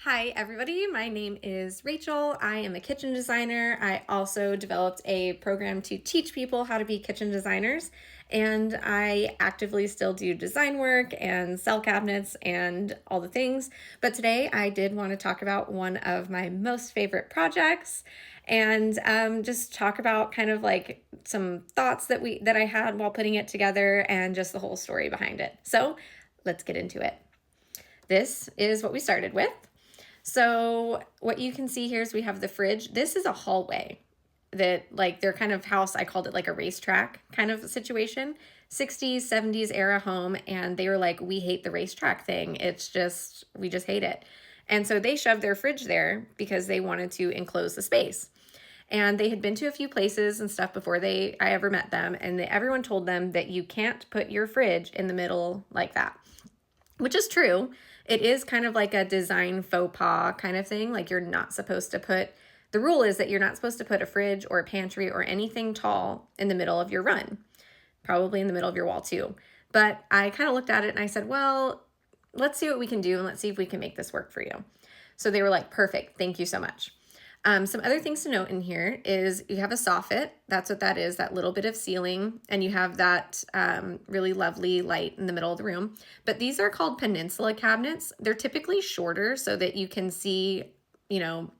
Hi everybody, my name is Rachel. I am a kitchen designer. I also developed a program to teach people how to be kitchen designers, and I actively still do design work and sell cabinets and all the things. But today I did want to talk about one of my most favorite projects and just talk about kind of like some thoughts that I had while putting it together and just the whole story behind it. So let's get into it. This is what we started with. So what you can see here is we have the fridge. This is a hallway that like their kind of house, I called it like a racetrack kind of situation. 60s, 70s era home. And they were like, we hate the racetrack thing. We just hate it. And so they shoved their fridge there because they wanted to enclose the space. And they had been to a few places and stuff before I ever met them. And everyone told them that you can't put your fridge in the middle like that, which is true. It is kind of like a design faux pas kind of thing. Like the rule is that you're not supposed to put a fridge or a pantry or anything tall in the middle of your run, probably in the middle of your wall too. But I kind of looked at it and I said, well, let's see what we can do and let's see if we can make this work for you. So they were like, perfect, thank you so much. Some other things to note in here is you have a soffit. That's what that is, that little bit of ceiling. And you have that really lovely light in the middle of the room. But these are called peninsula cabinets. They're typically shorter so that you can see,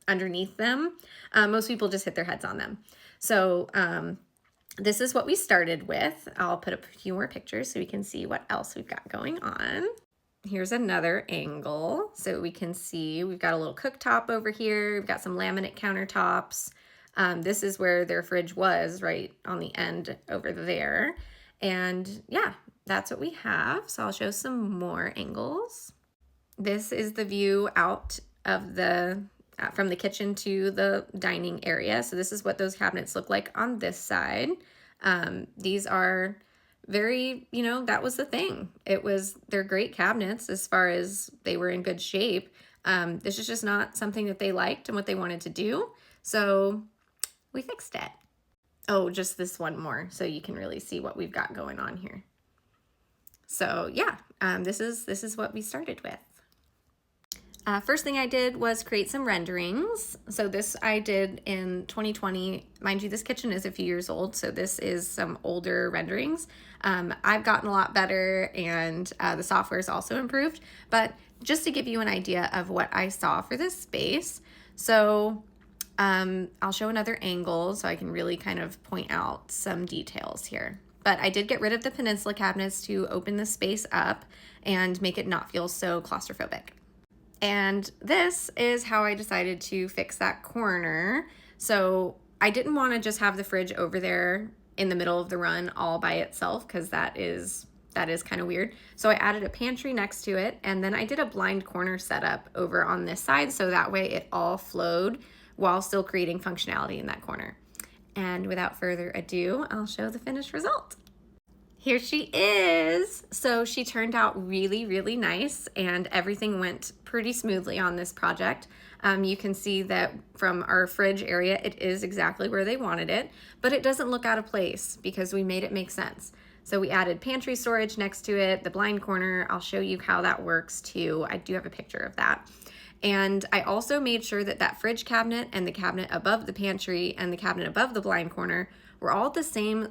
underneath them. Most people just hit their heads on them. So this is what we started with. I'll put up a few more pictures so we can see what else we've got going on. Here's another angle so we can see we've got a little cooktop over here. We've got some laminate countertops. This is where their fridge was, right on the end over there. And yeah, that's what we have. So I'll show some more angles. This is the view out of from the kitchen to the dining area. So this is what those cabinets look like on this side. These are very, that was the thing. They're great cabinets as far as they were in good shape. This is just not something that they liked and what they wanted to do. So we fixed it. Oh, just this one more so you can really see what we've got going on here. So yeah, this is what we started with. First thing I did was create some renderings. So this I did in 2020. Mind you, this kitchen is a few years old, so this is some older renderings. I've gotten a lot better and the software is also improved, but just to give you an idea of what I saw for this space. So I'll show another angle so I can really kind of point out some details here. But I did get rid of the peninsula cabinets to open the space up and make it not feel so claustrophobic. And this is how I decided to fix that corner. So I didn't want to just have the fridge over there in the middle of the run all by itself because that is kind of weird. So I added a pantry next to it, and then I did a blind corner setup over on this side so that way it all flowed while still creating functionality in that corner. And without further ado, I'll show the finished result. Here she is. So she turned out really, really nice and everything went pretty smoothly on this project. You can see that from our fridge area, it is exactly where they wanted it, but it doesn't look out of place because we made it make sense. So we added pantry storage next to it, the blind corner. I'll show you how that works too. I do have a picture of that. And I also made sure that that fridge cabinet and the cabinet above the pantry and the cabinet above the blind corner were all the same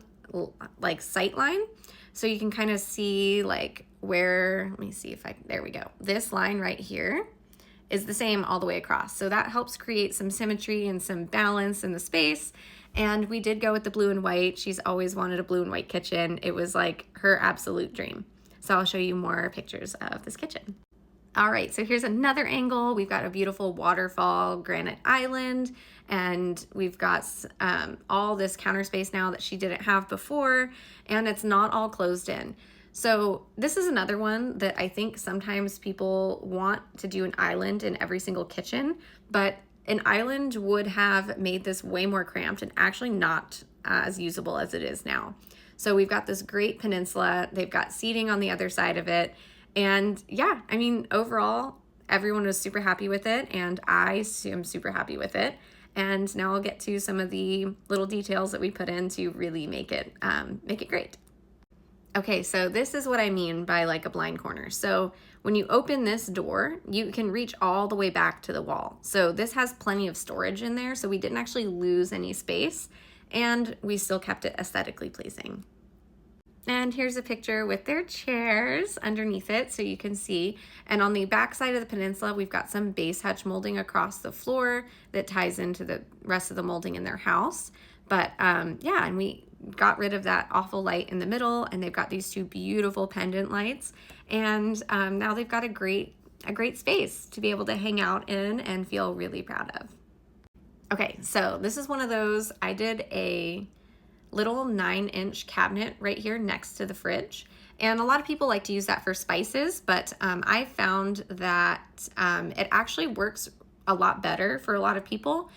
like sight line. So you can kind of see like let me see there we go. This line right here is the same all the way across. So that helps create some symmetry and some balance in the space. And we did go with the blue and white. She's always wanted a blue and white kitchen. It was like her absolute dream. So I'll show you more pictures of this kitchen. All right, so here's another angle. We've got a beautiful waterfall granite island, and we've got all this counter space now that she didn't have before, and it's not all closed in. So this is another one that I think sometimes people want to do an island in every single kitchen, but an island would have made this way more cramped and actually not as usable as it is now. So we've got this great peninsula. They've got seating on the other side of it. And yeah, I mean, overall, everyone was super happy with it, and I am super happy with it. And now I'll get to some of the little details that we put in to really make it great. Okay, so this is what I mean by like a blind corner. So when you open this door, you can reach all the way back to the wall. So this has plenty of storage in there, so we didn't actually lose any space, and we still kept it aesthetically pleasing. And here's a picture with their chairs underneath it so you can see. And on the back side of the peninsula, we've got some base hutch molding across the floor that ties into the rest of the molding in their house. But yeah, and we got rid of that awful light in the middle, and they've got these two beautiful pendant lights. And now they've got a great space to be able to hang out in and feel really proud of. Okay, so this is one of those. I did a little 9-inch cabinet right here next to the fridge. And a lot of people like to use that for spices, but I found that it actually works a lot better for a lot of people.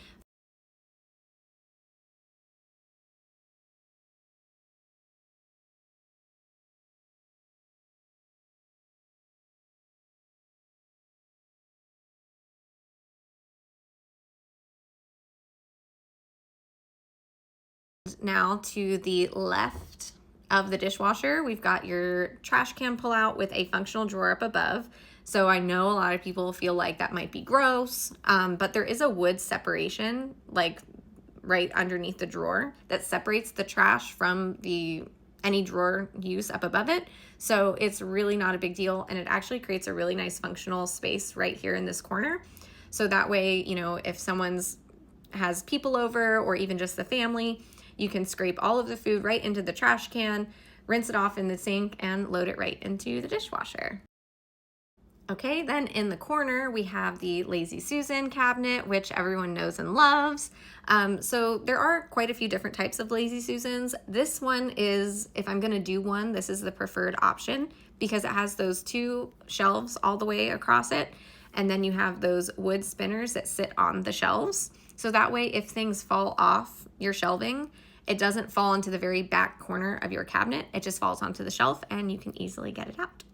Now to the left of the dishwasher, we've got your trash can pull out with a functional drawer up above. So I know a lot of people feel like that might be gross, but there is a wood separation, like right underneath the drawer, that separates the trash from any drawer use up above it. So it's really not a big deal, and it actually creates a really nice functional space right here in this corner. So that way, you know, if someone's has people over or even just the family, you can scrape all of the food right into the trash can, rinse it off in the sink, and load it right into the dishwasher. Okay, then in the corner, we have the Lazy Susan cabinet, which everyone knows and loves. So there are quite a few different types of Lazy Susans. This one is, if I'm gonna do one, this is the preferred option because it has those two shelves all the way across it. And then you have those wood spinners that sit on the shelves. So that way, if things fall off your shelving, it doesn't fall into the very back corner of your cabinet. It just falls onto the shelf and you can easily get it out.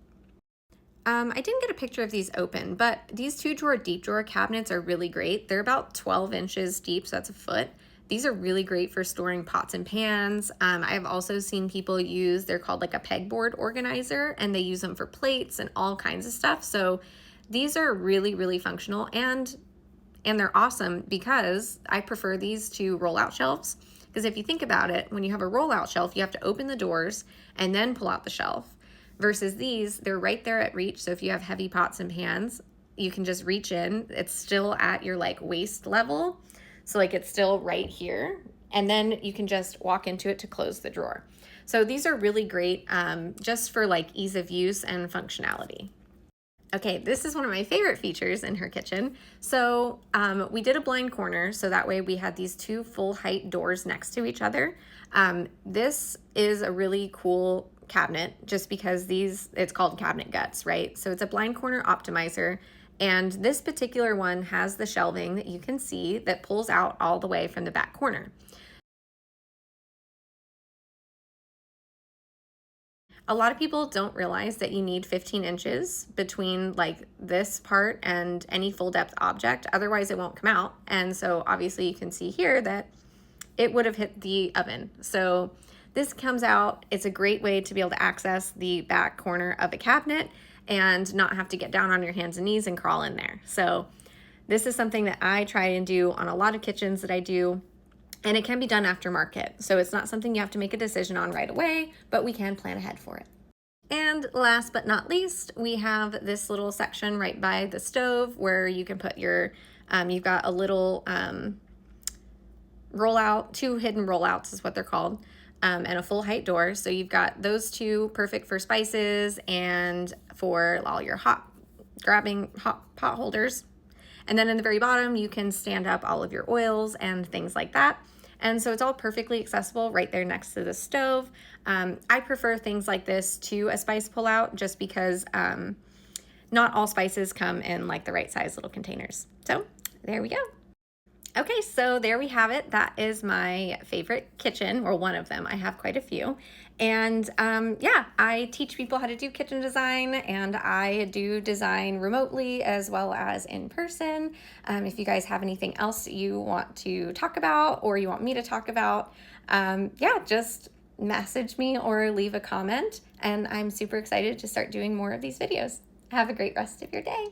I didn't get a picture of these open, but these 2-drawer deep drawer cabinets are really great. They're about 12 inches deep, so that's a foot. These are really great for storing pots and pans. I've also seen people use, they're called like a pegboard organizer, and they use them for plates and all kinds of stuff. So these are really, really functional, and they're awesome because I prefer these to roll-out shelves. Because if you think about it, when you have a roll-out shelf, you have to open the doors and then pull out the shelf. Versus these, they're right there at reach. So if you have heavy pots and pans, you can just reach in. It's still at your like waist level. So like it's still right here. And then you can just walk into it to close the drawer. So these are really great just for like ease of use and functionality. Okay, this is one of my favorite features in her kitchen. So we did a blind corner, so that way we had these two full height doors next to each other. This is a really cool cabinet just because it's called cabinet guts, right? So it's a blind corner optimizer, and this particular one has the shelving that you can see that pulls out all the way from the back corner. A lot of people don't realize that you need 15 inches between like this part and any full depth object, otherwise it won't come out. And so obviously you can see here that it would have hit the oven. So this comes out, it's a great way to be able to access the back corner of a cabinet and not have to get down on your hands and knees and crawl in there. So this is something that I try and do on a lot of kitchens that I do, and it can be done aftermarket. So it's not something you have to make a decision on right away, but we can plan ahead for it. And last but not least, we have this little section right by the stove where you can put your, you've got a little rollout, 2 hidden rollouts is what they're called, and a full height door. So you've got those two perfect for spices and for all your grabbing hot pot holders. And then in the very bottom, you can stand up all of your oils and things like that. And so it's all perfectly accessible right there next to the stove. I prefer things like this to a spice pullout just because not all spices come in like the right size little containers. So there we go. Okay, so there we have it. That is my favorite kitchen, or one of them. I have quite a few. And yeah, I teach people how to do kitchen design, and I do design remotely as well as in person. If you guys have anything else you want to talk about or you want me to talk about, yeah, just message me or leave a comment, and I'm super excited to start doing more of these videos. Have a great rest of your day.